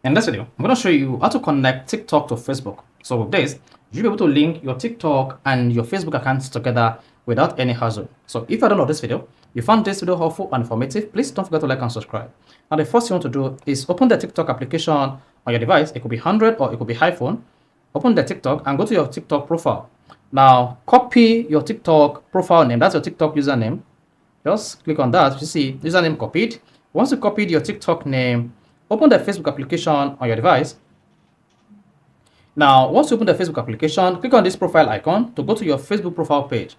In this video, I'm going to show you how to connect TikTok to Facebook. So with this, you'll be able to link your TikTok and your Facebook accounts together without any hassle. So if you don't know this video, you found this video helpful and informative, please don't forget to like and subscribe. Now the first thing you want to do is open the TikTok application on your device. It could be Android or it could be iPhone. Open the TikTok and go to your TikTok profile. Now copy your TikTok profile name. That's your TikTok username. Just click on that. You see username copied. Once you copied your TikTok name, open the Facebook application on your device. Now, once you open the Facebook application, click on this profile icon to go to your Facebook profile page.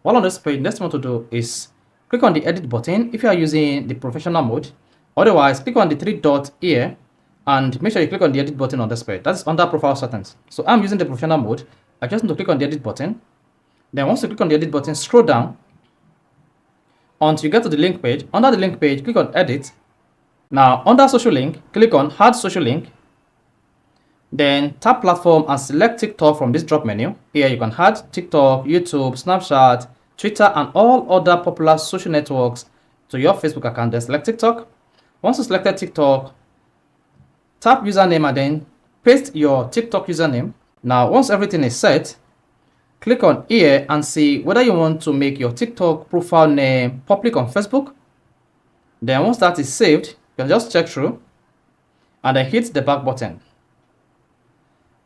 While on this page, next thing you want to do is click on the edit button if you are using the professional mode. Otherwise, click on the three dots here and make sure you click on the edit button on this page. That's under profile settings. So I'm using the professional mode. I just need to click on the edit button. Then once you click on the edit button, scroll down until you get to the link page. Under the link page, click on edit. Now, under social link, click on add social link. Then tap platform and select TikTok from this drop menu. Here you can add TikTok, YouTube, Snapchat, Twitter, and all other popular social networks to your Facebook account. Then select TikTok. Once you selected TikTok, tap username and then paste your TikTok username. Now, once everything is set, click on here and see whether you want to make your TikTok profile name public on Facebook. Then once that is saved, you can just check through and then hit the back button.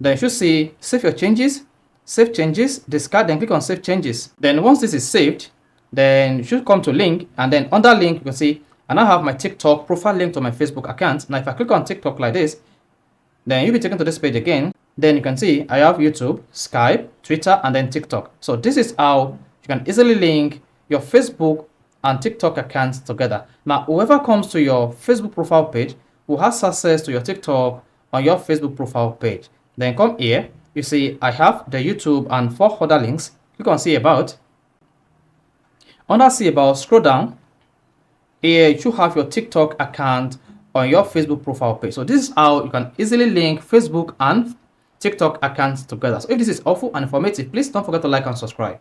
Then you should see save your changes, save changes, discard, then click on save changes. Then once this is saved, then you should come to link, and then under link you can see I now have my TikTok profile link to my Facebook account. Now if I click on TikTok like this, then you'll be taken to this page again. Then you can see I have YouTube, Skype, Twitter, and then TikTok. So this is how you can easily link your Facebook and TikTok accounts together. Now whoever comes to your Facebook profile page will have access to your TikTok on your Facebook profile page. Then come here, you see I have the YouTube and 4 other links. Click on see about. Under see about, scroll down. Here you should have your TikTok account on your Facebook profile page. So this is how you can easily link Facebook and TikTok accounts together. So if this is helpful and informative, please don't forget to like and subscribe.